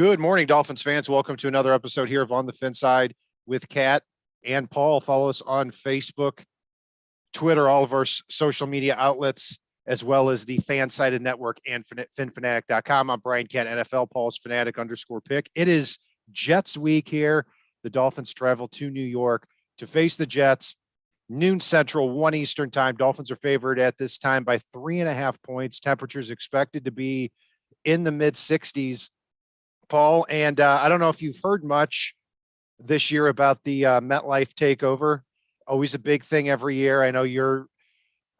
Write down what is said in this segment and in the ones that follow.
Good morning, Dolphins fans. Welcome to another episode here of On the FinSide with Kat and Paul. Follow us on Facebook, Twitter, all of our social media outlets, as well as the FanSided Network and FinFanatic.com. I'm Brian Cat, NFL. Paul's Fanatic _pick. It is Jets week here. The Dolphins travel to New York to face the Jets. Noon Central, 1 Eastern time. Dolphins are favored at this time by 3.5 points. Temperatures expected to be in the mid 60s. Paul, and I don't know if you've heard much this year about the MetLife Takeover. Always a big thing every year. I know you're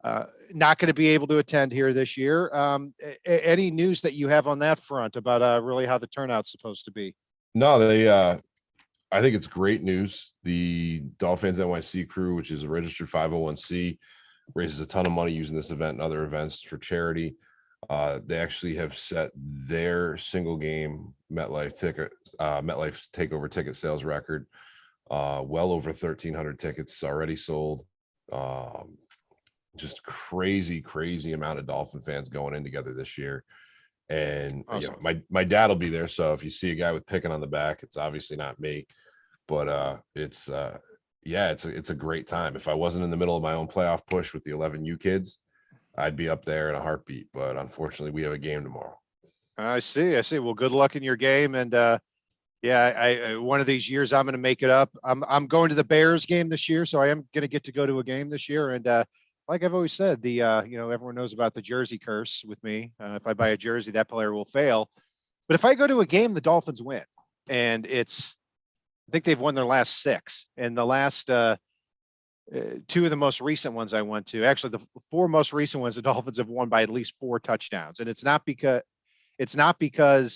not going to be able to attend here this year. Any news that you have on that front about really how the turnout's supposed to be? No, I think it's great news. The Dolphins NYC crew, which is a registered 501c, raises a ton of money using this event and other events for charity. They actually have set their single game MetLife Takeover ticket sales record. Well over 1,300 tickets already sold. Just crazy amount of Dolphin fans going in together this year. And awesome. My dad will be there. So if you see a guy with picking on the back, it's obviously not me. But it's a great time. If I wasn't in the middle of my own playoff push with the 11U kids, I'd be up there in a heartbeat, but unfortunately we have a game tomorrow. I see. Well, good luck in your game. And I one of these years I'm going to make it up. I'm going to the Bears game this year, so I am going to get to go to a game this year. And like I've always said, everyone knows about the jersey curse with me. If I buy a jersey, that player will fail. But if I go to a game, the Dolphins win. And I think they've won their last 6. And the last 2 of the most recent ones I went to, actually the 4 most recent ones, the Dolphins have won by at least 4 touchdowns. And it's not because,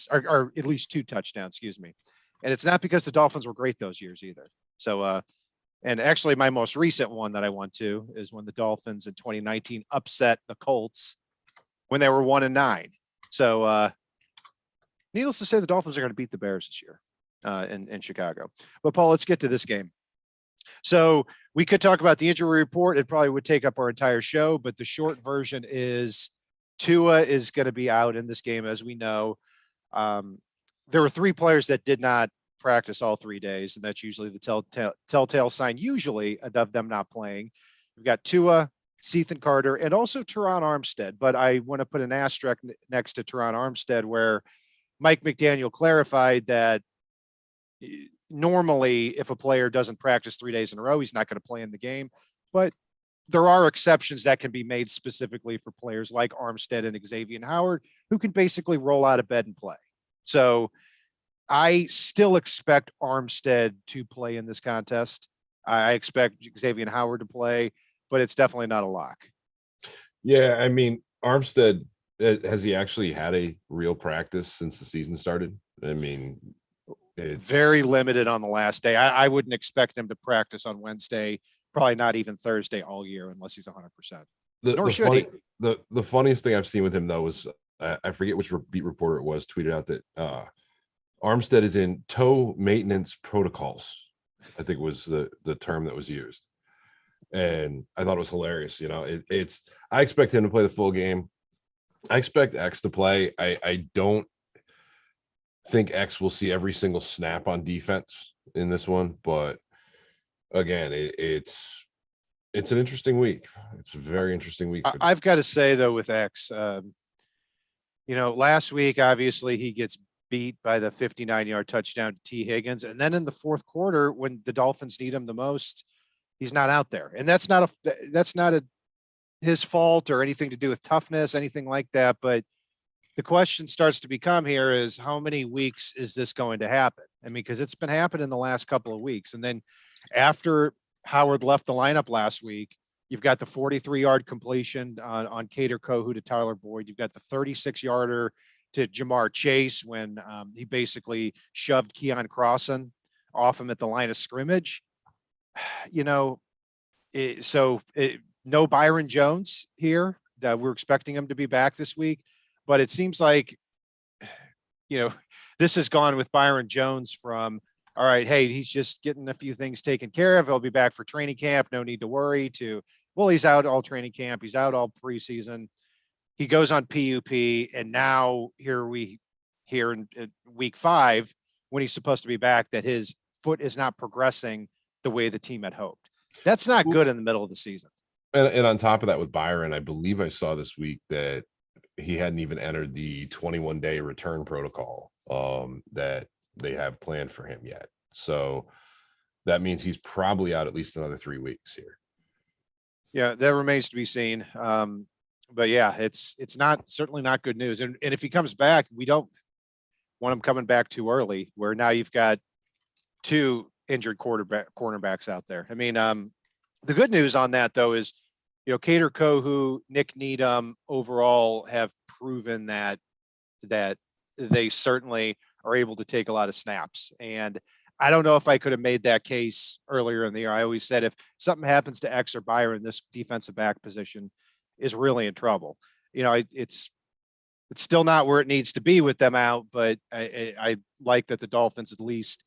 or at least 2 touchdowns, excuse me. And it's not because the Dolphins were great those years either. So, and actually my most recent one that I went to is when the Dolphins in 2019 upset the Colts when they were 1-9. So, needless to say, the Dolphins are going to beat the Bears this year in Chicago. But Paul, let's get to this game. So we could talk about the injury report. It probably would take up our entire show, but the short version is Tua is going to be out in this game. As we know, there were 3 players that did not practice all 3 days, and that's usually the telltale sign usually of them not playing. We've got Tua, Ethan Carter, and also Teron Armstead, but I want to put an asterisk next to Teron Armstead where Mike McDaniel clarified that normally if a player doesn't practice 3 days in a row, he's not going to play in the game, but there are exceptions that can be made specifically for players like Armstead and Xavier Howard, who can basically roll out of bed and play. So I still expect Armstead to play in this contest. I expect Xavier Howard to play, but it's definitely not a lock. Yeah. I mean, Armstead, has he actually had a real practice since the season started? I mean, it's very limited on the last day. I wouldn't expect him to practice on Wednesday, probably not even Thursday all year, unless he's 100%. The funniest thing I've seen with him though was I forget which beat reporter it was tweeted out that Armstead is in toe maintenance protocols. I think was the term that was used, and I thought it was hilarious. I expect him to play the full game. I expect X to play. I don't think X will see every single snap on defense in this one, but again, it's an interesting week. It's a very interesting week. I've got to say though, with X, last week, obviously he gets beat by the 59-yard touchdown to T. Higgins. And then in the fourth quarter, when the Dolphins need him the most, he's not out there. And that's not his fault or anything to do with toughness, anything like that. But the question starts to become here is how many weeks is this going to happen? I mean, because it's been happening the last couple of weeks. And then after Howard left the lineup last week, you've got the 43-yard completion on Kader Kohu to Tyler Boyd. You've got the 36-yarder to Jamar Chase when he basically shoved Keon Crossan off him at the line of scrimmage. No Byron Jones here. We're expecting him to be back this week. But it seems like, this has gone with Byron Jones from, all right, hey, he's just getting a few things taken care of. He'll be back for training camp. No need to worry to, well, he's out all training camp. He's out all preseason. He goes on PUP. And now here we here in week 5 when he's supposed to be back, that his foot is not progressing the way the team had hoped. That's not good in the middle of the season. And on top of that with Byron, I believe I saw this week that he hadn't even entered the 21-day return protocol that they have planned for him yet. So that means he's probably out at least another 3 weeks here. Yeah, that remains to be seen. But yeah, it's certainly not good news. And if he comes back, we don't want him coming back too early, where now you've got 2 injured cornerbacks out there. I mean, the good news on that though is, Kader Kohu, Nick Needham overall have proven that they certainly are able to take a lot of snaps. And I don't know if I could have made that case earlier in the year. I always said if something happens to X or Byron, this defensive back position is really in trouble. It's still not where it needs to be with them out, but I like that the Dolphins at least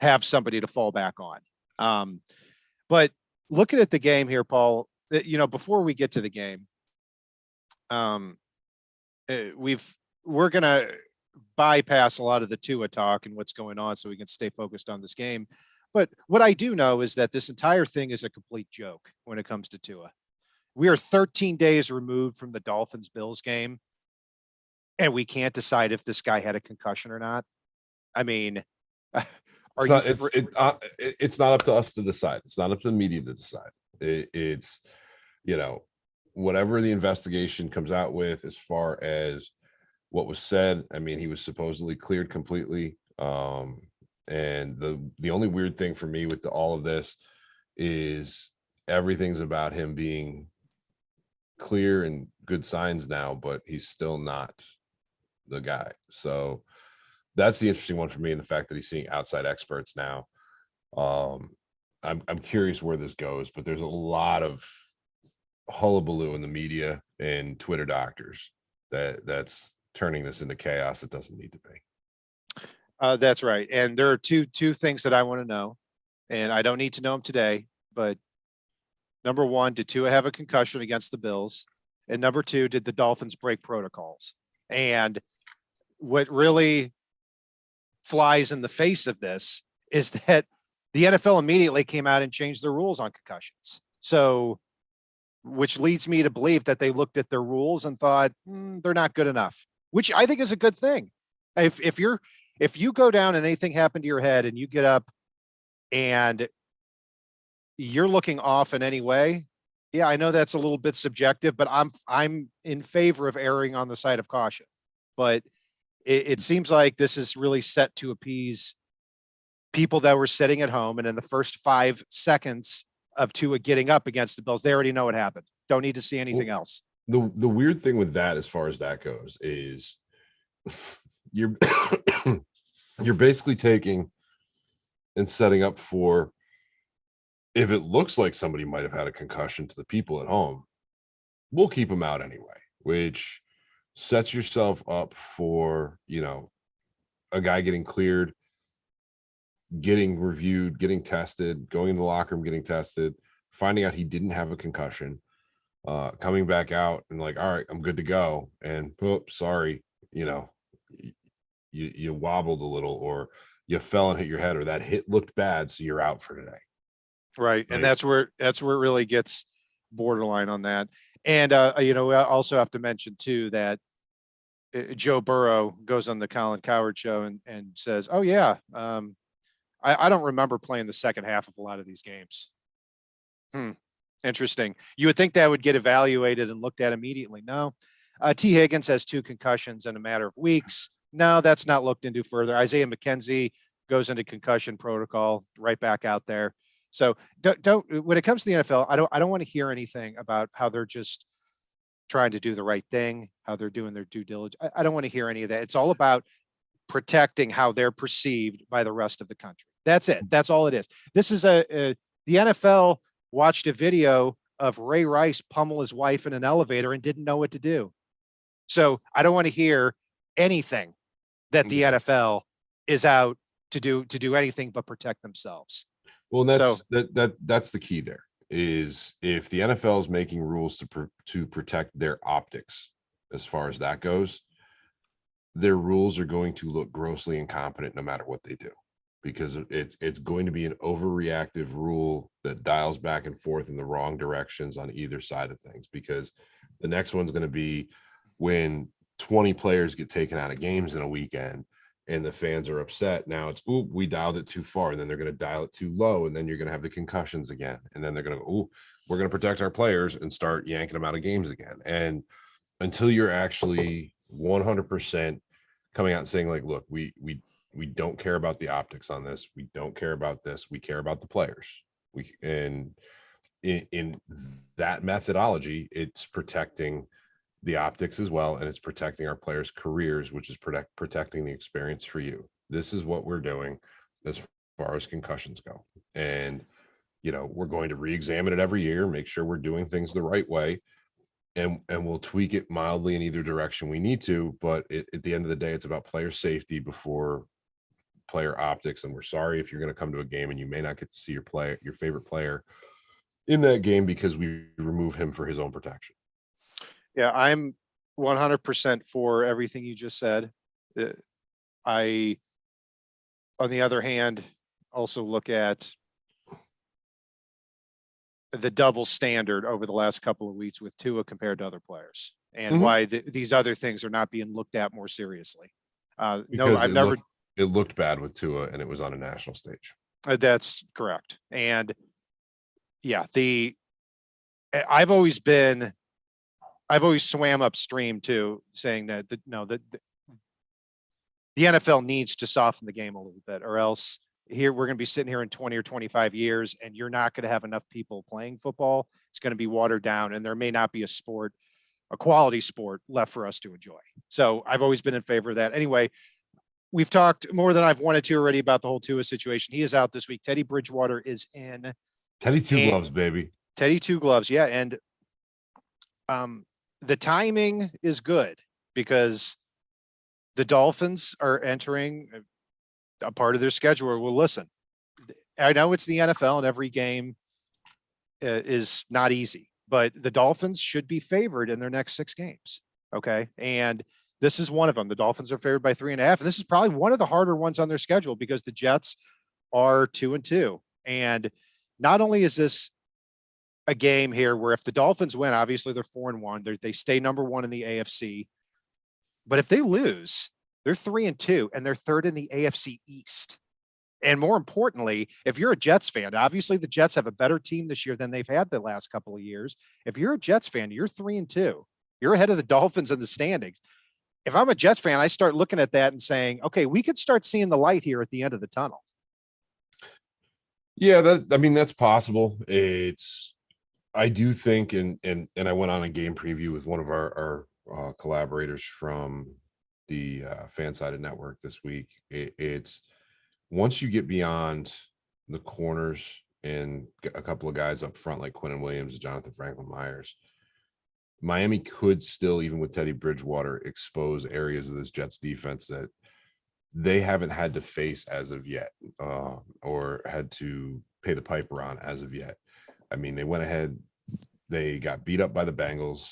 have somebody to fall back on. But looking at the game here, Paul, before we get to the game, we're going to bypass a lot of the Tua talk and what's going on so we can stay focused on this game. But what I do know is that this entire thing is a complete joke when it comes to Tua. We are 13 days removed from the Dolphins Bills game, and we can't decide if this guy had a concussion or not. I mean, it's not up to us to decide. It's not up to the media to decide. It's whatever the investigation comes out with as far as what was said. I mean, he was supposedly cleared completely. And the only weird thing for me with all of this is everything's about him being clear and good signs now, but he's still not the guy. So that's the interesting one for me, and the fact that he's seeing outside experts now. I'm curious where this goes, but there's a lot of hullabaloo in the media and Twitter doctors that's turning this into chaos that doesn't need to be. That's right. And there are two things that I want to know, and I don't need to know them today, but number one, did Tua have a concussion against the Bills? And number 2, did the Dolphins break protocols? And what really flies in the face of this is that the NFL immediately came out and changed their rules on concussions. So, which leads me to believe that they looked at their rules and thought, they're not good enough, which I think is a good thing. If you go down and anything happened to your head and you get up and you're looking off in any way, yeah, I know that's a little bit subjective, but I'm in favor of erring on the side of caution. But it seems like this is really set to appease people that were sitting at home, and in the first 5 seconds of Tua getting up against the Bills, they already know what happened. Don't need to see anything else. The weird thing with that, as far as that goes, is you're you're basically taking and setting up for, if it looks like somebody might have had a concussion to the people at home, we'll keep them out anyway, which sets yourself up for, a guy getting cleared, getting reviewed, getting tested, going in the locker room, getting tested, finding out he didn't have a concussion, coming back out and like, all right, I'm good to go. And sorry, you wobbled a little, or you fell and hit your head, or that hit looked bad, so you're out for today. Right. And that's where it really gets borderline on that. And, we also have to mention too, that Joe Burrow goes on the Colin Cowherd show and says, oh yeah, I don't remember playing the second half of a lot of these games. Interesting. You would think that would get evaluated and looked at immediately. No. T. Higgins has 2 concussions in a matter of weeks. No, that's not looked into further. Isaiah McKenzie goes into concussion protocol, right back out there. So don't when it comes to the NFL, I don't want to hear anything about how they're just trying to do the right thing, how they're doing their due diligence. I don't want to hear any of that. It's all about protecting how they're perceived by the rest of the country. That's it. That's all it is. This is the NFL watched a video of Ray Rice pummel his wife in an elevator and didn't know what to do. So I don't want to hear anything that the NFL is out to do anything but protect themselves. Well, that's the key there, is if the NFL is making rules to protect their optics, as far as that goes, their rules are going to look grossly incompetent no matter what they do, because it's going to be an overreactive rule that dials back and forth in the wrong directions on either side of things. Because the next one's going to be when 20 players get taken out of games in a weekend and the fans are upset. Now it's, ooh, we dialed it too far, and then they're going to dial it too low, and then you're going to have the concussions again, and then they're going to go, ooh, we're going to protect our players and start yanking them out of games again. And until you're actually 100% coming out and saying, like, look, we don't care about the optics on this, we don't care about this, we care about the players. And in that methodology, it's protecting the optics as well, and it's protecting our players' careers, which is protecting the experience for you. This is what we're doing as far as concussions go. And we're going to re-examine it every year, make sure we're doing things the right way, and we'll tweak it mildly in either direction we need to. But at the end of the day, it's about player safety before player optics. And we're sorry if you're going to come to a game and you may not get to see your favorite player in that game because we remove him for his own protection. Yeah, I'm 100% for everything you just said. I, on the other hand, also look at the double standard over the last couple of weeks with Tua compared to other players, and why these other things are not being looked at more seriously. No, I've never. It looked bad with Tua, and it was on a national stage. That's correct. And yeah, I've always swam upstream too, saying that the NFL needs to soften the game a little bit, or else here we're going to be sitting here in 20 or 25 years, and you're not going to have enough people playing football. It's going to be watered down, and there may not be a quality sport left for us to enjoy. So I've always been in favor of that. Anyway, we've talked more than I've wanted to already about the whole Tua situation. He is out this week. Teddy Bridgewater is in. Teddy Two Gloves, baby. Teddy Two Gloves, yeah. And the timing is good because the Dolphins are entering a part of their schedule where, well, listen, I know it's the NFL and every game is not easy, but the Dolphins should be favored in their next 6 games. Okay. And this is one of them. The Dolphins are favored by 3.5. And this is probably one of the harder ones on their schedule because the Jets are 2-2. And not only is this a game here where if the Dolphins win, obviously they're 4-1, they stay number 1 in the AFC. But if they lose, they're 3-2 and they're 3rd in the AFC East. And more importantly, if you're a Jets fan, obviously the Jets have a better team this year than they've had the last couple of years. If you're a Jets fan, you're 3-2. You're ahead of the Dolphins in the standings. If I'm a Jets fan, I start looking at that and saying, okay, we could start seeing the light here at the end of the tunnel. Yeah, that's possible. I do think, and I went on a game preview with one of our collaborators from the FinSide network this week. It's once you get beyond the corners and a couple of guys up front like Quinnen Williams and Jonathan Franklin Myers, Miami could still, even with Teddy Bridgewater, expose areas of this Jets defense that they haven't had to face as of yet, or had to pay the piper on as of yet. I mean, they went ahead, they got beat up by the Bengals.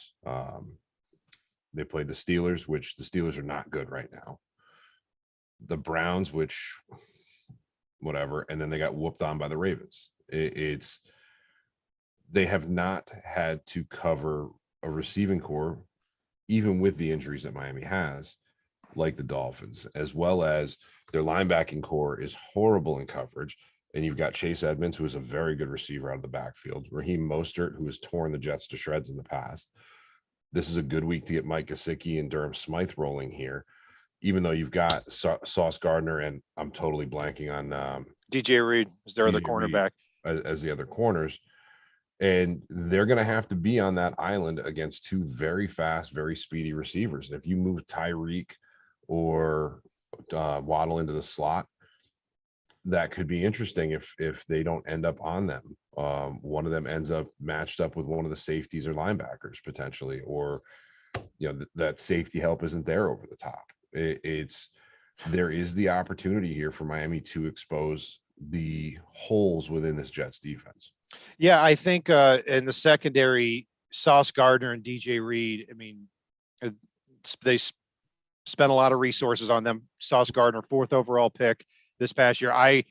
They played the Steelers, which the Steelers are not good right now. The Browns, which whatever, and then they got whooped on by the Ravens. They have not had to cover a receiving core, even with the injuries that Miami has, like the Dolphins, as well as their linebacking core is horrible in coverage. And you've got Chase Edmonds, who is a very good receiver out of the backfield. Raheem Mostert, who has torn the Jets to shreds in the past. This is a good week to get Mike Gesicki and Durham Smythe rolling here, even though you've got Sauce Gardner and I'm totally blanking on DJ Reed is their other cornerback as the other corners. And they're going to have to be on that island against 2 very fast, very speedy receivers. And if you move Tyreek or Waddle into the slot, that could be interesting if they don't end up on them. One of them ends up matched up with one of the safeties or linebackers potentially, or that safety help isn't there over the top. There is the opportunity here for Miami to expose the holes within this Jets defense. Yeah, I think in the secondary, Sauce Gardner and DJ Reed, I mean, they spent a lot of resources on them. Sauce Gardner, 4th overall pick this past year. I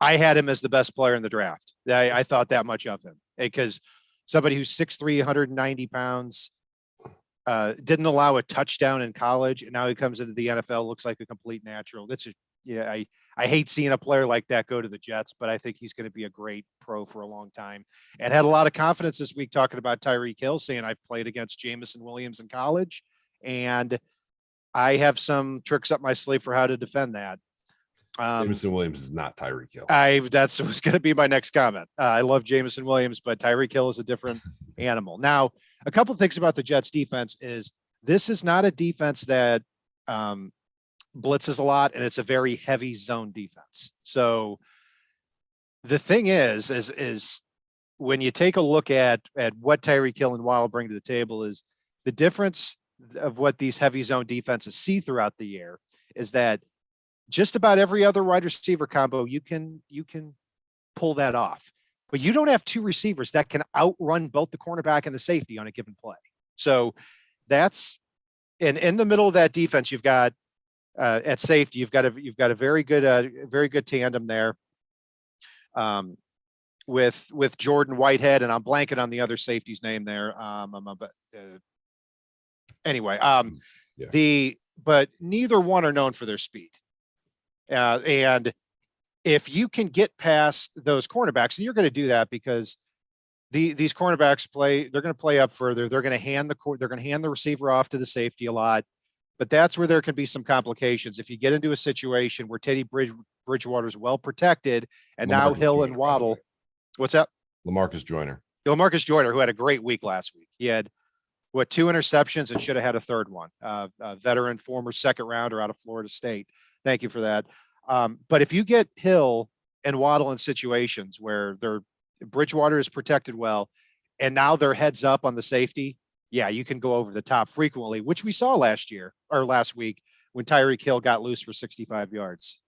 had him as the best player in the draft. I thought that much of him because somebody who's 6'3", 190 pounds, didn't allow a touchdown in college, and now he comes into the NFL, looks like a complete natural. I hate seeing a player like that go to the Jets, but I think he's going to be a great pro for a long time. And had a lot of confidence this week talking about Tyreek Hill, saying I've played against Jameson Williams in college, and I have some tricks up my sleeve for how to defend that. Jameson Williams is not Tyreek Hill. That's was going to be my next comment. I love Jameson Williams, but Tyreek Hill is a different animal. Now, a couple of things about the Jets defense is this is not a defense that blitzes a lot, and it's a very heavy zone defense. So the thing is when you take a look at what Tyreek Hill and Waddle bring to the table is the difference of what these heavy zone defenses see throughout the year is that just about every other wide receiver combo, you can pull that off, but you don't have two receivers that can outrun both the cornerback and the safety on a given play. So that's in the middle of that defense. You've got at safety, you've got a very good tandem there with Jordan Whitehead, and I'm blanking on the other safety's name there. But neither one are known for their speed. And if you can get past those cornerbacks, and you're going to do that because these cornerbacks they're going to play up further. They're going to hand the receiver off to the safety a lot, but that's where there can be some complications. If you get into a situation where Teddy Bridgewater is well protected, and now Hill and Waddle, what's up? LaMarcus Joyner, who had a great week last week. He had 2 interceptions and should have had a third one. A veteran, former second rounder out of Florida State. Thank you for that. But if you get Hill and Waddle in situations where Bridgewater is protected well, and now they're heads up on the safety, yeah, you can go over the top frequently, which we saw last week when Tyreek Hill got loose for 65 yards.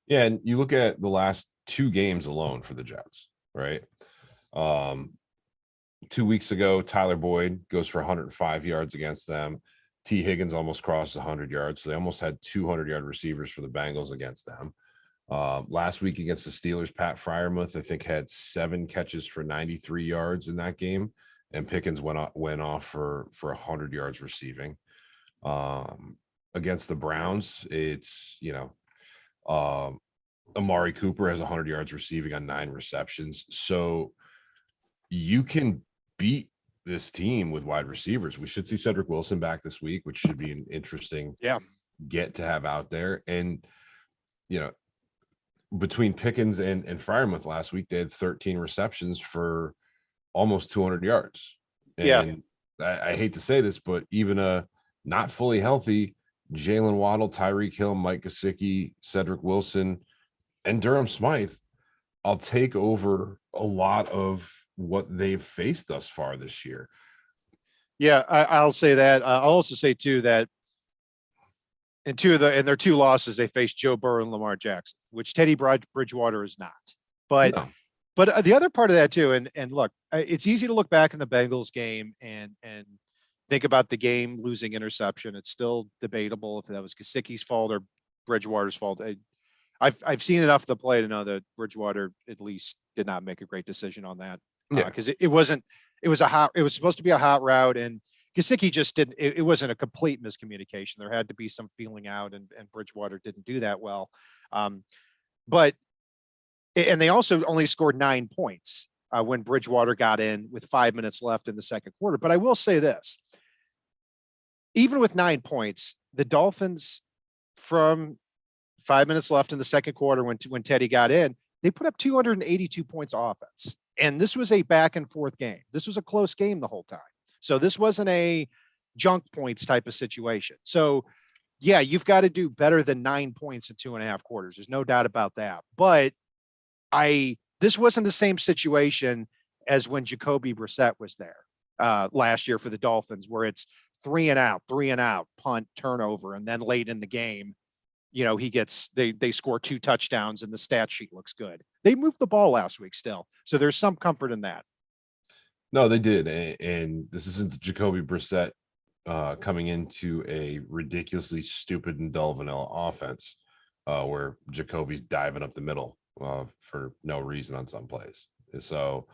Yeah, and you look at the last 2 games alone for the Jets, right? 2 weeks ago, Tyler Boyd goes for 105 yards against them. T. Higgins almost crossed 100 yards. So they almost had 200-yard receivers for the Bengals against them. Last week against the Steelers, Pat Freiermuth, I think, had 7 catches for 93 yards in that game. And Pickens went off for 100 yards receiving. Against the Browns, it's, Amari Cooper has 100 yards receiving on 9 receptions. So you can beat this team with wide receivers. We should see Cedric Wilson back this week, which should be an interesting get to have out there. And, between Pickens and Freiermuth last week, they had 13 receptions for almost 200 yards. And I hate to say this, but even a not fully healthy Jalen Waddle, Tyreek Hill, Mike Gesicki, Cedric Wilson, and Durham Smythe, I'll take over a lot of what they've faced thus far this year. Yeah, I'll say that. I'll also say too that in their 2 losses, they faced Joe Burrow and Lamar Jackson, which Teddy Bridgewater is not. But the other part of that too, and look, it's easy to look back in the Bengals game and think about the game losing interception. It's still debatable if that was Gesicki's fault or Bridgewater's fault. I've seen enough of the play to know that Bridgewater at least did not make a great decision on that. Because it was supposed to be a hot route, and Gesicki just didn't. It wasn't a complete miscommunication. There had to be some feeling out, and Bridgewater didn't do that well. But they also only scored 9 points when Bridgewater got in with 5 minutes left in the second quarter. But I will say this: even with 9 points, the Dolphins, from 5 minutes left in the second quarter when Teddy got in, they put up 282 points of offense. And this was a back and forth game. This was a close game the whole time. So this wasn't a junk points type of situation. So yeah, you've got to do better than 9 points in 2.5 quarters. There's no doubt about that. But this wasn't the same situation as when Jacoby Brissett was there last year for the Dolphins, where it's 3 and out, punt, turnover. And then late in the game, they score 2 touchdowns and the stat sheet looks good. They moved the ball last week still. So there's some comfort in that. No, they did. And this isn't the Jacoby Brissett coming into a ridiculously stupid and dull vanilla offense where Jacoby's diving up the middle for no reason on some plays. So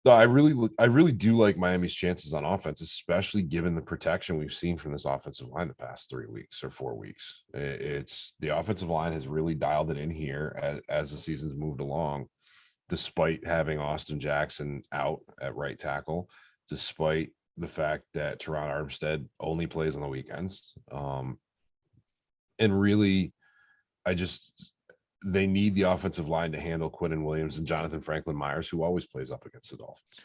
no, I really do like Miami's chances on offense, especially given the protection we've seen from this offensive line the past 3 weeks or 4 weeks. It's the offensive line has really dialed it in here as the season's moved along, despite having Austin Jackson out at right tackle, despite the fact that Teron Armstead only plays on the weekends. And really, they need the offensive line to handle Quinnen Williams and Jonathan Franklin Myers, who always plays up against the Dolphins.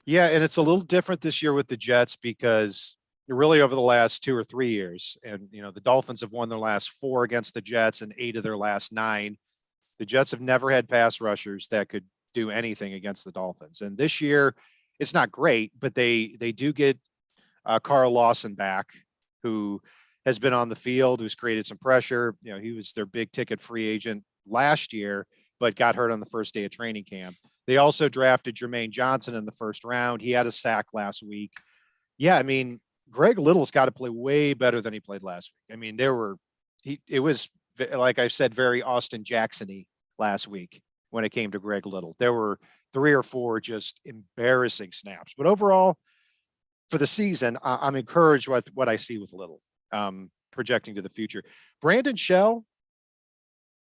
Yeah, and it's a little different this year with the Jets because really over the last 2 or 3 years, and the Dolphins have won their last 4 against the Jets and 8 of their last 9. The Jets have never had pass rushers that could do anything against the Dolphins. And this year, it's not great, but they do get Carl Lawson back, who has been on the field, who's created some pressure. He was their big ticket free agent last year, but got hurt on the first day of training camp. They also drafted Jermaine Johnson in the first round. He had a sack last week. Yeah, I mean, Greg Little's got to play way better than he played last week. I mean, it was, like I said, very Austin Jackson-y last week when it came to Greg Little. There were 3 or 4 just embarrassing snaps. But overall, for the season, I'm encouraged with what I see with Little, projecting to the future. Brandon Shell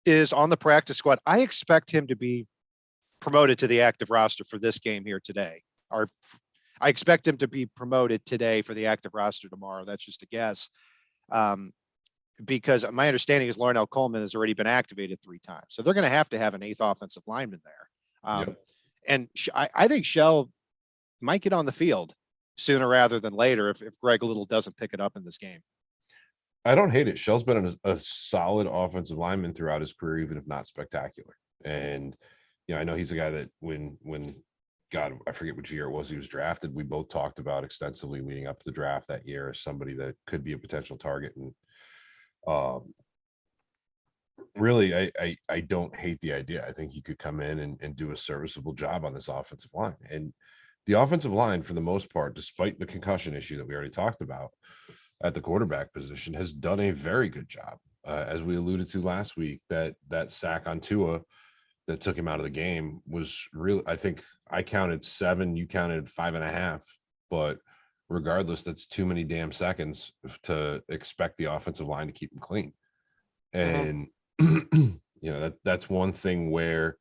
is on the practice squad. I expect him to be promoted to the active roster for this game here today. Or I expect him to be promoted today for the active roster tomorrow. That's just a guess. Because my understanding is Larnell Coleman has already been activated 3 times. So they're going to have an 8th offensive lineman there. Yep. And I think Shell might get on the field sooner rather than later if Greg Little doesn't pick it up in this game. I don't hate it. Shell's been a solid offensive lineman throughout his career, even if not spectacular. And, I know he's a guy that when God, I forget which year it was he was drafted, we both talked about extensively leading up to the draft that year as somebody that could be a potential target. And really, I don't hate the idea. I think he could come in and do a serviceable job on this offensive line. And the offensive line, for the most part, despite the concussion issue that we already talked about at the quarterback position, has done a very good job. As we alluded to last week, that sack on Tua that took him out of the game was really, I think I counted 7, you counted 5.5, but regardless, that's too many damn seconds to expect the offensive line to keep him clean. And that's one thing where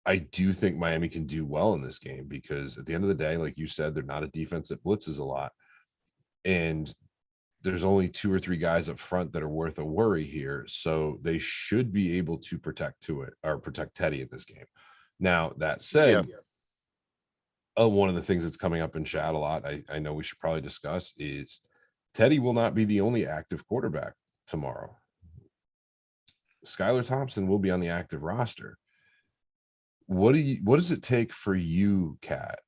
I do think Miami can do well in this game, because at the end of the day, like you said, they're not a defense that blitzes a lot. And there's only 2 or 3 guys up front that are worth a worry here. So they should be able to protect Teddy in this game. Now, that said, one of the things that's coming up in chat a lot, I know we should probably discuss, is Teddy will not be the only active quarterback tomorrow. Skylar Thompson will be on the active roster. What does it take for you, Kat,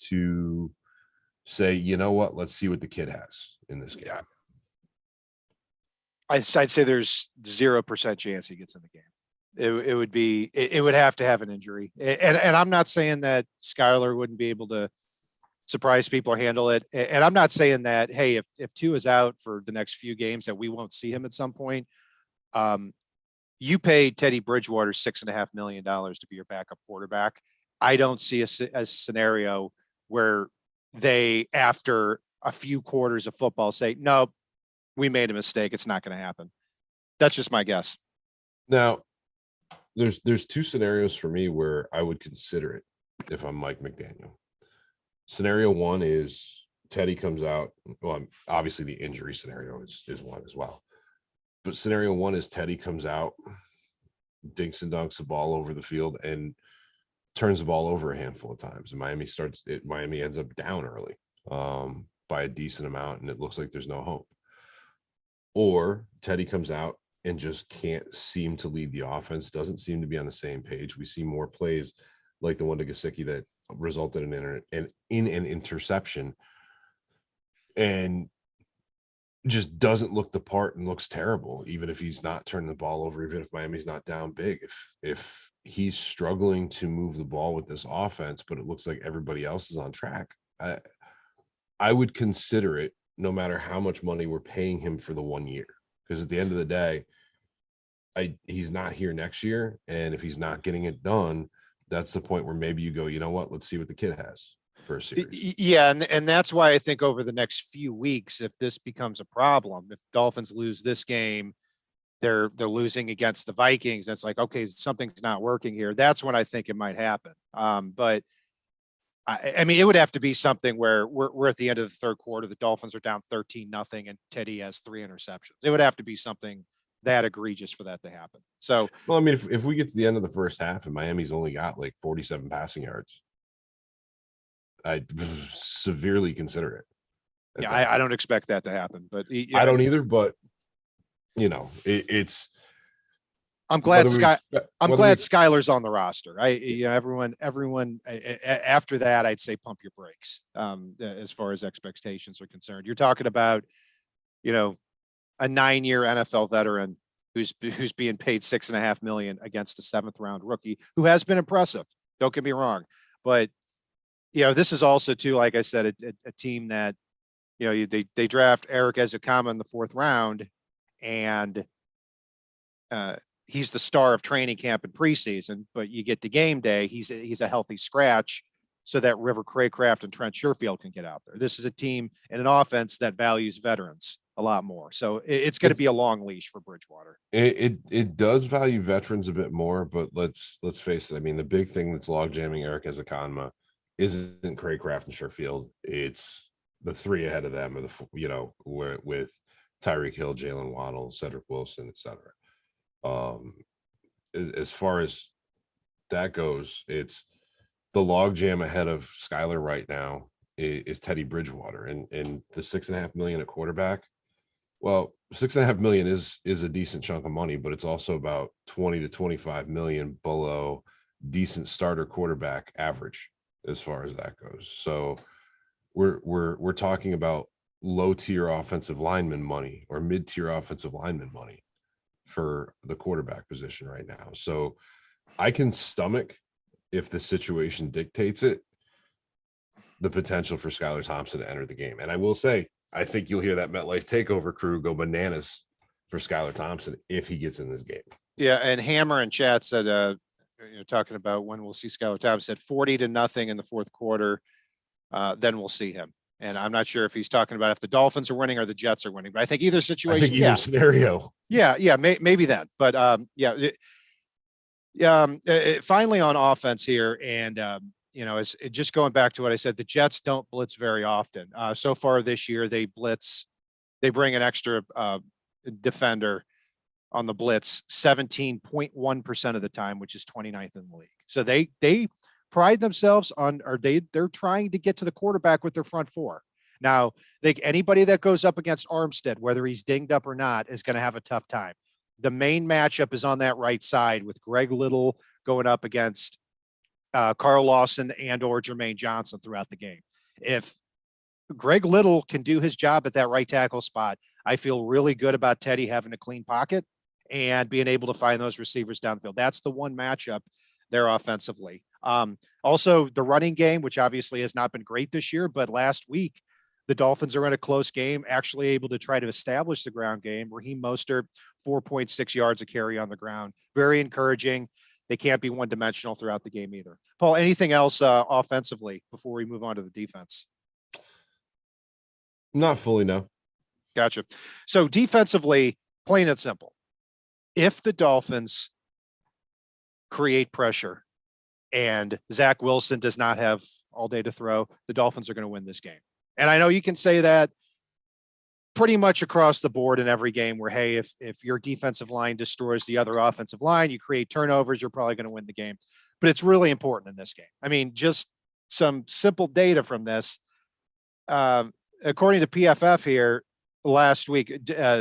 to say, you know what, let's see what the kid has in this game? Yeah. I'd say there's 0% chance he gets in the game. It would have to have an injury. And I'm not saying that Skylar wouldn't be able to surprise people or handle it. And I'm not saying that, hey, if 2 is out for the next few games, that we won't see him at some point. You paid Teddy Bridgewater $6.5 million to be your backup quarterback. I don't see a scenario where they, after a few quarters of football, say, no, we made a mistake. It's not going to happen. That's just my guess. Now, there's 2 scenarios for me where I would consider it if I'm Mike McDaniel. Scenario 1 is Teddy comes out. Well, obviously the injury scenario is one as well. But scenario 1 is Teddy comes out, dinks and dunks the ball over the field, and turns the ball over a handful of times. And Miami ends up down early by a decent amount, and it looks like there's no hope. Or Teddy comes out and just can't seem to lead the offense, doesn't seem to be on the same page. We see more plays like the one to Gesicki that resulted in an interception, and just doesn't look the part and looks terrible, even if he's not turning the ball over, even if Miami's not down big. If he's struggling to move the ball with this offense, but it looks like everybody else is on track, I would consider it no matter how much money we're paying him for the 1 year. Because at the end of the day, he's not here next year. And if he's not getting it done, that's the point where maybe you go, you know what, let's see what the kid has for a series. Yeah, and that's why I think over the next few weeks, if this becomes a problem, if Dolphins lose this game, they're losing against the Vikings. That's like, okay, something's not working here. That's when I think it might happen. But I mean, it would have to be something where we're at the end of the third quarter, the Dolphins are down 13-0, and Teddy has 3 interceptions. It would have to be something that egregious for that to happen. So, well, I mean, if we get to the end of the first half and Miami's only got like 47 passing yards, I'd severely consider it. Yeah, I don't expect that to happen, but I don't either. But you know, it's. I'm glad Skyler's on the roster. Everyone. After that, I'd say pump your brakes. As far as expectations are concerned, you're talking about, a 9-year NFL veteran who's being paid $6.5 million against a 7th round rookie who has been impressive. Don't get me wrong, but this is also too, like I said, a team that, they draft Eric Ezekama in the 4th round, and he's the star of training camp and preseason, but you get to game day, he's a healthy scratch so that River Craycraft and Trent Sherfield can get out there. This is a team and an offense that values veterans a lot more. So it's going to be a long leash for Bridgewater. It does value veterans a bit more, but let's face it. I mean, the big thing that's log jamming Eric Ezekama isn't Craycraft and Sherfield. It's the 3 ahead of them, or with Tyreek Hill, Jalen Waddle, Cedric Wilson, etc. As far as that goes, it's the logjam ahead of Skyler right now is Teddy Bridgewater, and the $6.5 million at quarterback. Well, $6.5 million is a decent chunk of money, but it's also about 20 to 25 million below decent starter quarterback average as far as that goes. So we're talking about low tier offensive lineman money or mid tier offensive lineman money for the quarterback position right now. So I can stomach, if the situation dictates it, the potential for Skylar Thompson to enter the game. And I will say, I think you'll hear that MetLife Takeover crew go bananas for Skylar Thompson if he gets in this game. Yeah, and Hammer and Chat said, talking about when we'll see Skylar Thompson, said 40-0 in the 4th quarter, then we'll see him. And I'm not sure if he's talking about if the Dolphins are winning or the Jets are winning, but I think either situation, either scenario. Yeah, maybe then. But finally on offense here, and it's just going back to what I said, the Jets don't blitz very often. So far this year, they bring an extra defender on the blitz 17.1% of the time, which is 29th in the league. So they pride themselves on, they're trying to get to the quarterback with their front 4. Now, anybody that goes up against Armstead, whether he's dinged up or not, is going to have a tough time. The main matchup is on that right side with Greg Little going up against Carl Lawson and or Jermaine Johnson throughout the game. If Greg Little can do his job at that right tackle spot, I feel really good about Teddy having a clean pocket and being able to find those receivers downfield. That's the one matchup there offensively. Also, the running game, which obviously has not been great this year, but last week, the Dolphins are in a close game, actually able to try to establish the ground game. Raheem Mostert, 4.6 yards a carry on the ground. Very encouraging. They can't be one-dimensional throughout the game either. Paul, anything else offensively before we move on to the defense? Not fully, no. Gotcha. So defensively, plain and simple, if the Dolphins create pressure and Zach Wilson does not have all day to throw, the Dolphins are going to win this game. And I know you can say that pretty much across the board in every game where, hey, if your defensive line destroys the other offensive line, you create turnovers, you're probably going to win the game. But it's really important in this game. I mean, just some simple data from this. According to PFF here last week,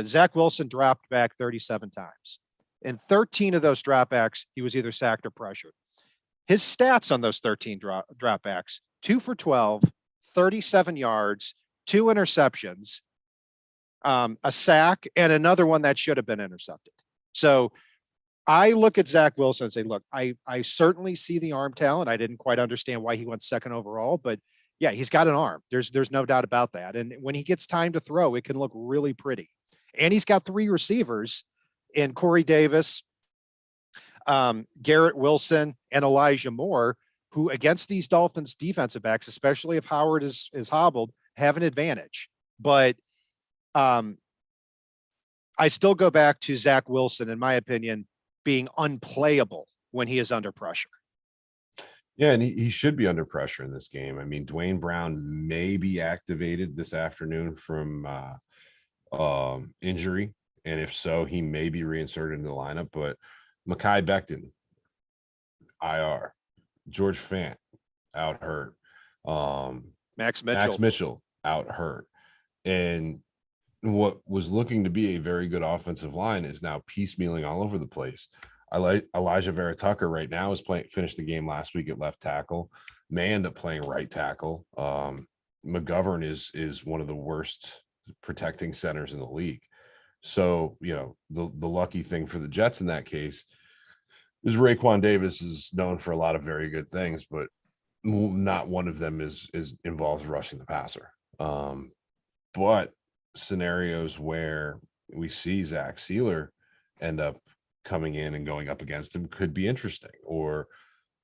Zach Wilson dropped back 37 times. In 13 of those dropbacks, he was either sacked or pressured. His stats on those 13 dropbacks, 2 for 12, 37 yards, 2 interceptions, a sack, and another one that should have been intercepted. So I look at Zach Wilson and say, look, I certainly see the arm talent. I didn't quite understand why he went second overall, but yeah, he's got an arm. There's no doubt about that. And when he gets time to throw, it can look really pretty. And he's got 3 receivers in Corey Davis, Garrett Wilson, and Elijah Moore, who against these Dolphins defensive backs, especially if Howard is hobbled, have an advantage. But I still go back to Zach Wilson, in my opinion, being unplayable when he is under pressure. Yeah, and he should be under pressure in this game. I mean, Dwayne Brown may be activated this afternoon from injury, and if so, he may be reinserted in the lineup. But Mekhi Becton, IR, George Fant, out hurt. Max Mitchell out hurt, and what was looking to be a very good offensive line is now piecemealing all over the place. I like Elijah Vera Tucker right now is finished the game last week at left tackle, may end up playing right tackle. McGovern is one of the worst protecting centers in the league. So, you know, the lucky thing for the Jets in that case is Raekwon Davis is known for a lot of very good things, but not one of them is involves rushing the passer. But scenarios where we see Zach Sealer end up coming in and going up against him could be interesting, or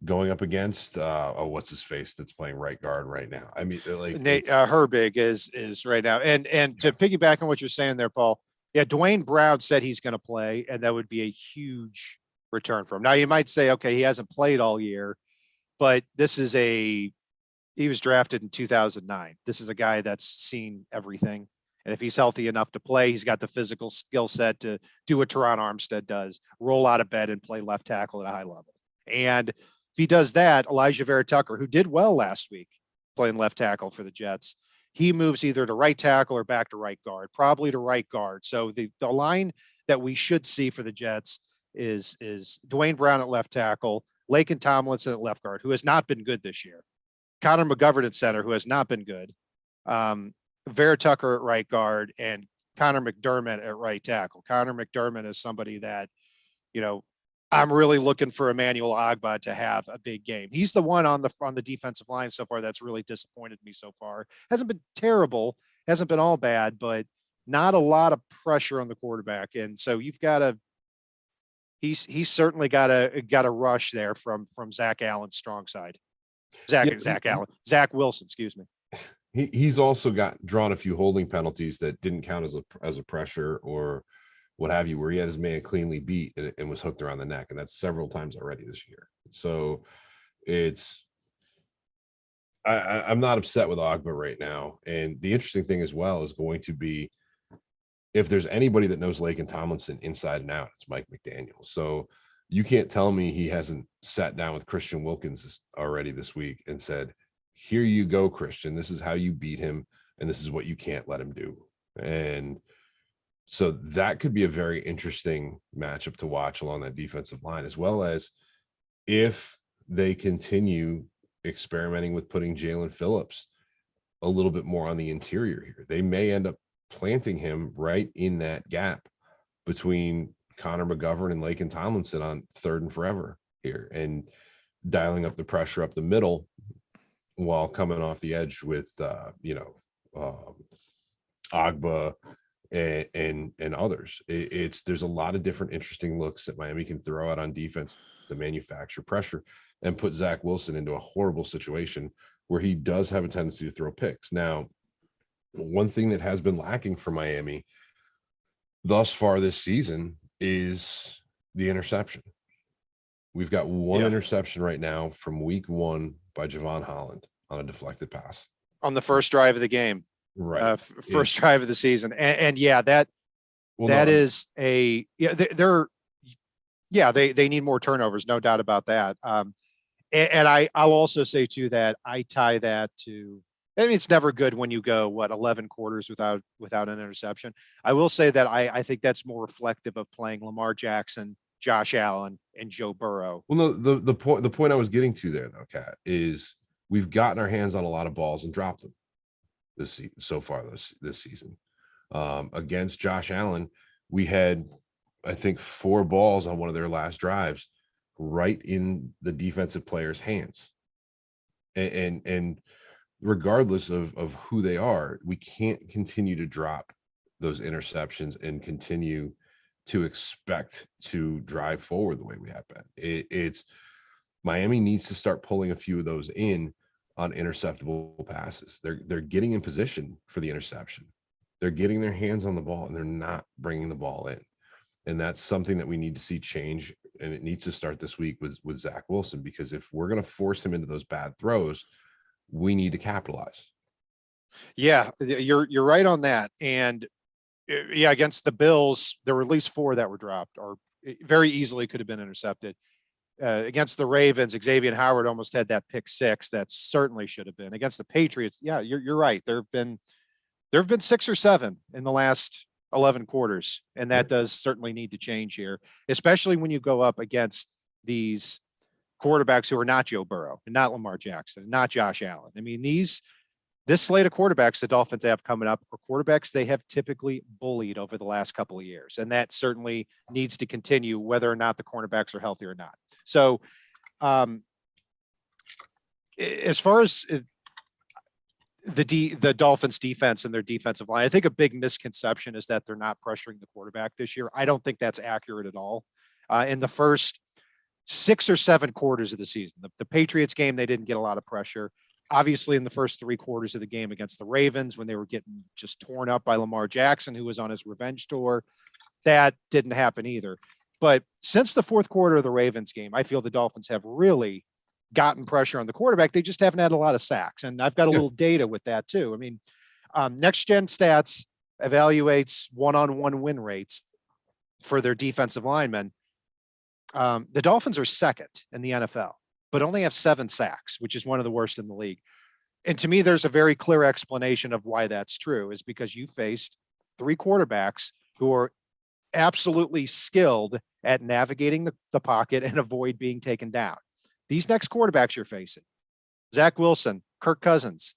going up against what's his face that's playing right guard right now. I mean, like Nate Herbig is right now. And to piggyback on what you're saying there, Paul, yeah, Dwayne Brown said he's going to play, and that would be a huge return for him. Now you might say, okay, he hasn't played all year, but he was drafted in 2009. This is a guy that's seen everything. And if he's healthy enough to play, he's got the physical skill set to do what Teron Armstead does, roll out of bed and play left tackle at a high level. And if he does that, Elijah Vera Tucker, who did well last week playing left tackle for the Jets, he moves either to right tackle or back to right guard, probably to right guard. So the line that we should see for the Jets is Dwayne Brown at left tackle, Laken Tomlinson at left guard, who has not been good this year, Connor McGovern at center, who has not been good, Vera Tucker at right guard, and Connor McDermott at right tackle. Connor McDermott is somebody that, you know, I'm really looking for Emmanuel Ogbah to have a big game. He's the one on the defensive line so far that's really disappointed me so far. Hasn't been terrible, hasn't been all bad, but not a lot of pressure on the quarterback. And so you've got to, he's certainly got a rush there from Zach Allen's strong side. Zach Wilson, excuse me. He's also drawn a few holding penalties that didn't count as a pressure or what have you, where he had his man cleanly beat and was hooked around the neck, and that's several times already this year. So I'm not upset with Ogbah right now. And the interesting thing as well is going to be, if there's anybody that knows Laken Tomlinson inside and out, it's Mike McDaniel. So you can't tell me he hasn't sat down with Christian Wilkins already this week and said, here you go, Christian, this is how you beat him, and this is what you can't let him do. And so that could be a very interesting matchup to watch along that defensive line, as well as if they continue experimenting with putting Jalen Phillips a little bit more on the interior here. They may end up planting him right in that gap between Connor McGovern and Laken Tomlinson on third and forever here, and dialing up the pressure up the middle while coming off the edge with Ogbah and others. There's a lot of different interesting looks that Miami can throw out on defense to manufacture pressure and put Zach Wilson into a horrible situation where he does have a tendency to throw picks. Now, one thing that has been lacking for Miami thus far this season is the interception. We've got one interception right now from week 1 by Javon Holland on a deflected pass on the first drive of the game, right? First drive of the season. And they need more turnovers, no doubt about that. And I'll also say too that I tie that to, I mean, it's never good when you go 11 quarters without an interception. I will say that I think that's more reflective of playing Lamar Jackson, Josh Allen, and Joe Burrow. Well, no, the point I was getting to there, though, Kat, is we've gotten our hands on a lot of balls and dropped them this season. Against Josh Allen, we had, I think, 4 balls on one of their last drives right in the defensive player's hands, and regardless of who they are, we can't continue to drop those interceptions and continue to expect to drive forward the way we have been. It's Miami needs to start pulling a few of those in on interceptable passes. They're getting in position for the interception. They're getting their hands on the ball and they're not bringing the ball in. And that's something that we need to see change. And it needs to start this week with Zach Wilson, because if we're going to force him into those bad throws, we need to capitalize. Yeah, you're right on that. And yeah, against the Bills, there were at least 4 that were dropped, or very easily could have been intercepted. Against the Ravens, Xavier Howard almost had that pick 6 that certainly should have been. Against the Patriots, yeah, you're right. There have been 6 or 7 in the last 11 quarters, and that does certainly need to change here, especially when you go up against these quarterbacks who are not Joe Burrow and not Lamar Jackson, and not Josh Allen. I mean, this slate of quarterbacks the Dolphins have coming up are quarterbacks they have typically bullied over the last couple of years. And that certainly needs to continue whether or not the cornerbacks are healthy or not. So as far as the Dolphins defense and their defensive line, I think a big misconception is that they're not pressuring the quarterback this year. I don't think that's accurate at all. In the first 6 or 7 quarters of the season, the Patriots game, they didn't get a lot of pressure. Obviously, in the first 3 quarters of the game against the Ravens, when they were getting just torn up by Lamar Jackson, who was on his revenge tour, that didn't happen either. But since the 4th quarter of the Ravens game, I feel the Dolphins have really gotten pressure on the quarterback. They just haven't had a lot of sacks. And I've got a little data with that too. I mean, Next Gen Stats evaluates one-on-one win rates for their defensive linemen. The Dolphins are 2nd in the NFL, but only have 7 sacks, which is one of the worst in the league. And to me, there's a very clear explanation of why that's true, is because you faced 3 quarterbacks who are absolutely skilled at navigating the pocket and avoid being taken down. These next quarterbacks you're facing, Zach Wilson, Kirk Cousins,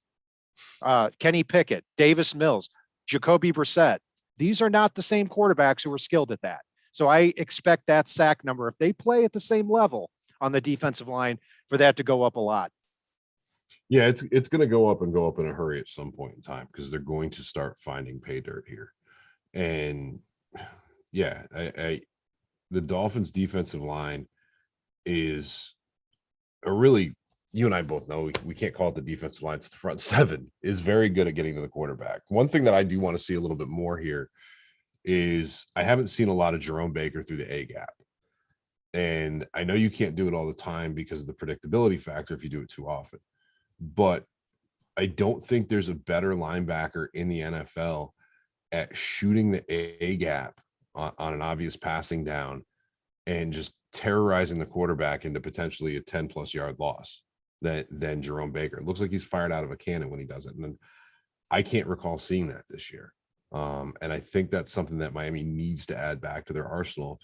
Kenny Pickett, Davis Mills, Jacoby Brissett. These are not the same quarterbacks who are skilled at that. So I expect that sack number, if they play at the same level on the defensive line, for that to go up a lot. Yeah, it's going to go up and go up in a hurry at some point in time, because they're going to start finding pay dirt here. And yeah, the Dolphins defensive line is a really, you and I both know we can't call it the defensive line. It's the front 7 is very good at getting to the quarterback. One thing that I do want to see a little bit more here is I haven't seen a lot of Jerome Baker through the A gap. And I know you can't do it all the time because of the predictability factor if you do it too often. But I don't think there's a better linebacker in the NFL at shooting the A gap on an obvious passing down and just terrorizing the quarterback into potentially a 10+ yard loss than Jerome Baker. It looks like he's fired out of a cannon when he does it. And then I can't recall seeing that this year. And I think that's something that Miami needs to add back to their arsenal,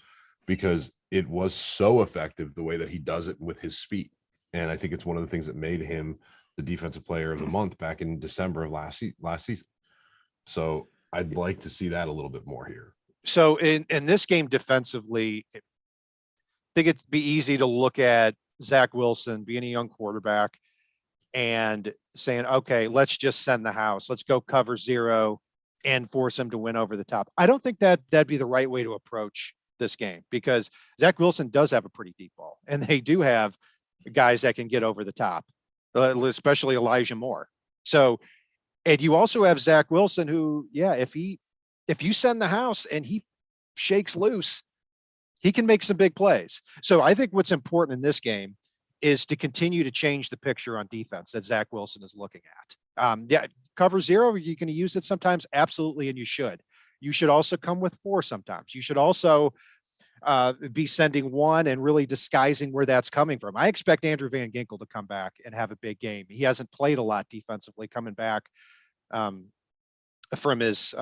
because it was so effective the way that he does it with his speed. And I think it's one of the things that made him the defensive player of the month back in December of last season. So I'd like to see that a little bit more here. So in this game defensively, I think it'd be easy to look at Zach Wilson being a young quarterback and saying, okay, let's just send the house. Let's go cover 0 and force him to win over the top. I don't think that'd be the right way to approach this game, because Zach Wilson does have a pretty deep ball, and they do have guys that can get over the top, especially Elijah Moore. So, and you also have Zach Wilson who, yeah, if you send the house and he shakes loose, he can make some big plays. So I think what's important in this game is to continue to change the picture on defense that Zach Wilson is looking at. Yeah, cover 0, you can use it sometimes. Absolutely. And you should. You should also come with 4 sometimes. You should also be sending 1 and really disguising where that's coming from. I expect Andrew Van Ginkel to come back and have a big game. He hasn't played a lot defensively coming back from his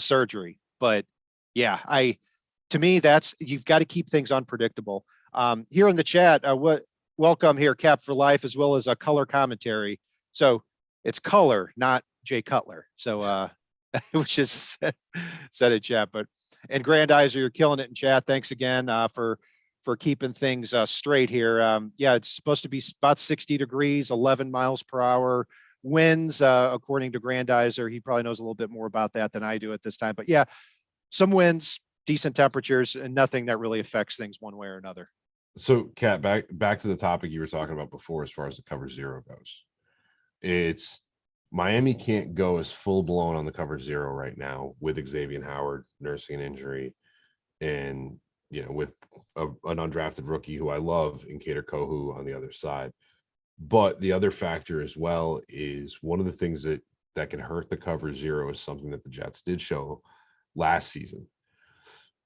surgery. But yeah, to me, you've got to keep things unpredictable. Here in the chat, welcome here, Cap for Life, as well as a color commentary. So it's color, not Jay Cutler. So which is said in chat, and Grandizer, you're killing it in chat. Thanks again for keeping things straight here. Yeah, it's supposed to be about 60 degrees, 11 miles per hour winds, according to Grandizer. He probably knows a little bit more about that than I do at this time. But yeah, some winds, decent temperatures, and nothing that really affects things one way or another. So, Kat, back to the topic you were talking about before, as far as the cover zero goes. It's Miami can't go as full blown on the cover zero right now with Xavier Howard nursing an injury, and with an undrafted rookie who I love in Cater Kohu on the other side. But the other factor as well is one of the things that can hurt the cover zero is something that the Jets did show last season,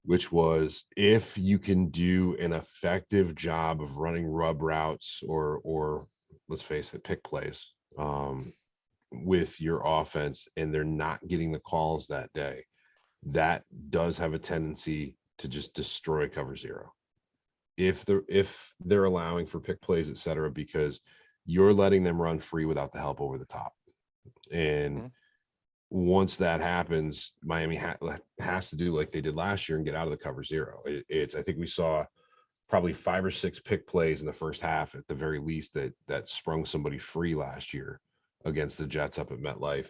which was if you can do an effective job of running rub routes or let's face it, pick plays with your offense, and they're not getting the calls that day, that does have a tendency to just destroy cover zero. If they're allowing for pick plays, et cetera, because you're letting them run free without the help over the top. And once that happens, Miami has to do like they did last year and get out of the cover zero. I think we saw probably 5 or 6 pick plays in the first half at the very least that sprung somebody free last year against the Jets up at MetLife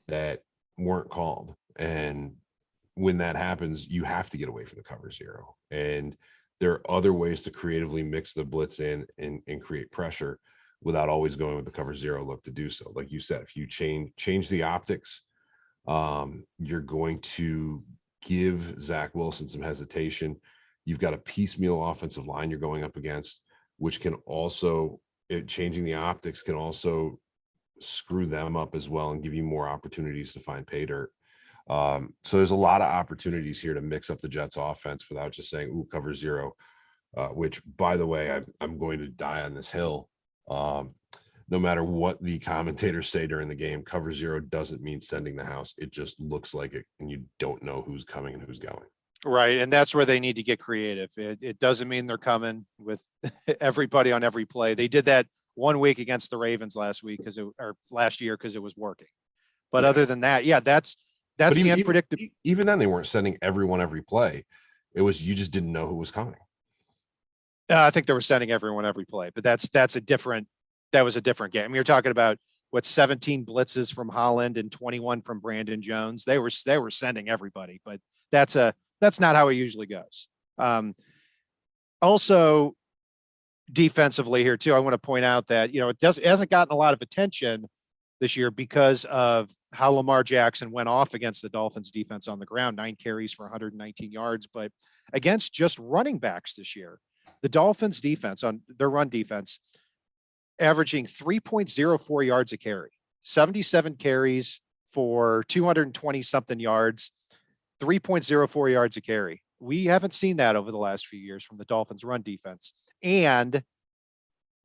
that weren't called. And when that happens, you have to get away from the cover zero. And there are other ways to creatively mix the blitz in and create pressure without always going with the cover zero look to do so. Like you said, if you change the optics, you're going to give Zach Wilson some hesitation. You've got a piecemeal offensive line you're going up against, which can also, changing the optics can also screw them up as well and give you more opportunities to find pay dirt. So there's a lot of opportunities here to mix up the Jets offense without just saying, ooh, cover zero, which, by the way, I'm going to die on this hill. No matter what the commentators say during the game, cover zero doesn't mean sending the house. It just looks like it, and you don't know who's coming and who's going. Right. And that's where they need to get creative. It doesn't mean they're coming with everybody on every play. They did that 1 week against the Ravens last year because it was working. But other than that, that's the unpredictable. Even then, they weren't sending everyone every play. It was, you just didn't know who was coming. I think they were sending everyone every play, but that was a different game. I mean, you're talking about 17 blitzes from Holland and 21 from Brandon Jones. They were sending everybody, but that's not how it usually goes. Also, defensively here too, I want to point out that it hasn't gotten a lot of attention this year because of how Lamar Jackson went off against the Dolphins defense on the ground, 9 carries for 119 yards, but against just running backs this year, the Dolphins defense on their run defense averaging 3.04 yards a carry, 77 carries for 220 something yards, 3.04 yards a carry. We haven't seen that over the last few years from the Dolphins run defense. And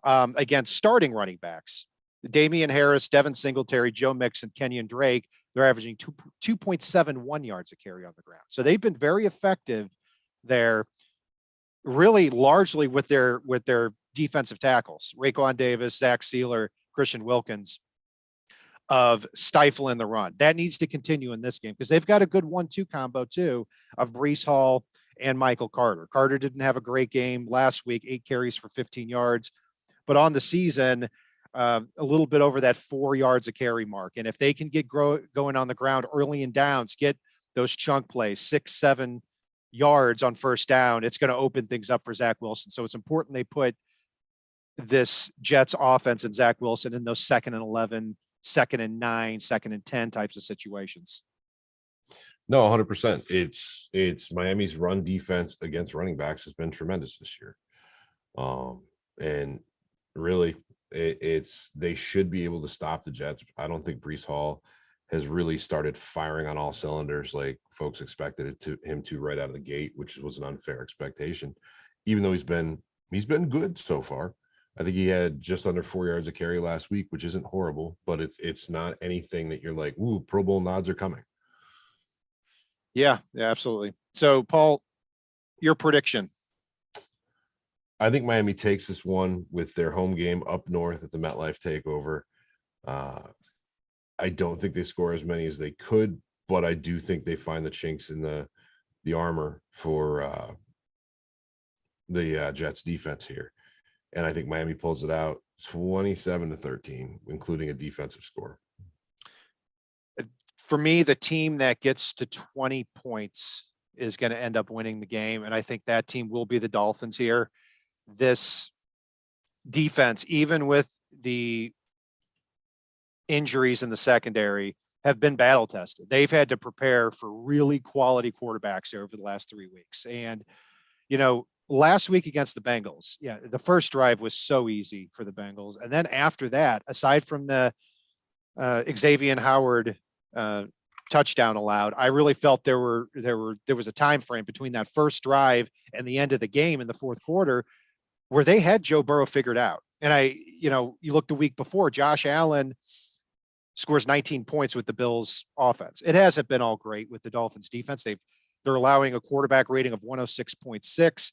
against starting running backs, Damian Harris, Devin Singletary, Joe Mixon, Kenyon Drake, they're averaging 2.71 yards a carry on the ground. So they've been very effective there, really largely with their defensive tackles, Raekwon Davis, Zach Sealer, Christian Wilkins, of stifling the run. That needs to continue in this game because they've got a good 1-2 combo too of Breece Hall and Michael Carter. Carter didn't have a great game last week, 8 carries for 15 yards, but on the season, a little bit over that 4 yards a carry mark. And if they can get going on the ground early in downs, get those chunk plays, 6-7 yards on first down, it's going to open things up for Zach Wilson. So it's important they put this Jets offense and Zach Wilson in those 2nd and 11, 2nd and 9, 2nd and 10 types of situations. No, 100%. It's Miami's run defense against running backs has been tremendous this year. And really they should be able to stop the Jets. I don't think Breece Hall has really started firing on all cylinders like folks expected him to right out of the gate, which was an unfair expectation, even though he's been good so far. I think he had just under 4 yards a carry last week, which isn't horrible, but it's not anything that you're like, ooh, Pro Bowl nods are coming. Yeah, absolutely. So, Paul, your prediction? I think Miami takes this one with their home game up north at the MetLife Takeover. I don't think they score as many as they could, but I do think they find the chinks in the armor for the Jets defense here. and I think Miami pulls it out 27-13, including a defensive score. For me, the team that gets to 20 points is going to end up winning the game. And I think that team will be the Dolphins here. This defense, even with the injuries in the secondary, have been battle tested. They've had to prepare for really quality quarterbacks over the last 3 weeks. And, last week against the Bengals, the first drive was so easy for the Bengals. And then after that, aside from the Xavier Howard touchdown allowed, I really felt there was a time frame between that first drive and the end of the game in the fourth quarter where they had Joe Burrow figured out. And you look the week before, Josh Allen scores 19 points with the Bills offense. It hasn't been all great with the Dolphins defense. They're allowing a quarterback rating of 106.6.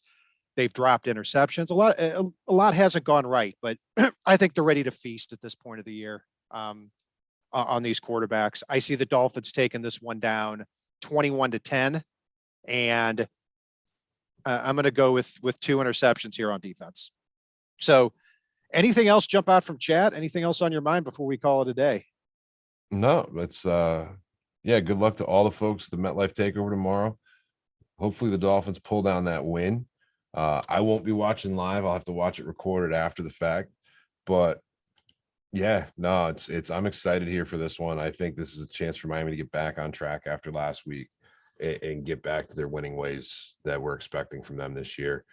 They've dropped interceptions. A lot hasn't gone right, but I think they're ready to feast at this point of the year on these quarterbacks. I see the Dolphins taking this one down 21-10, and I'm going to go with 2 interceptions here on defense. So anything else jump out from chat? Anything else on your mind before we call it a day? No, that's good luck to all the folks at the MetLife Takeover tomorrow. Hopefully the Dolphins pull down that win. I won't be watching live. I'll have to watch it recorded after the fact. But I'm excited here for this one. I think this is a chance for Miami to get back on track after last week and get back to their winning ways that we're expecting from them this year.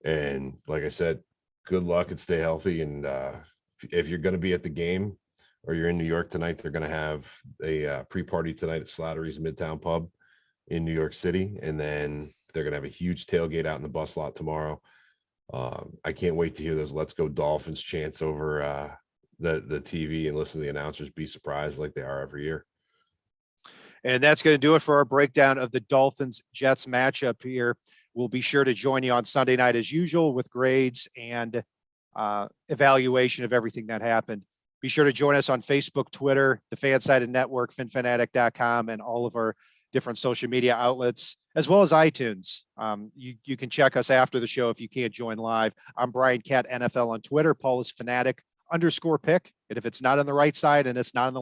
And like I said, good luck and stay healthy. And if you're going to be at the game or you're in New York tonight, they're going to have a pre-party tonight at Slattery's Midtown Pub in New York City. And then they're going to have a huge tailgate out in the bus lot tomorrow. I can't wait to hear those Let's Go Dolphins chants over the TV and listen to the announcers be surprised like they are every year. And that's going to do it for our breakdown of the Dolphins Jets matchup here. We'll be sure to join you on Sunday night as usual with grades and evaluation of everything that happened. Be sure to join us on Facebook, Twitter, the FanSide Network, finfanatic.com, and all of our different social media outlets, as well as iTunes. You can check us after the show if you can't join live. I'm Brian Cat NFL on Twitter. Paul is Fanatic _pick. And if it's not on the right side and it's not on the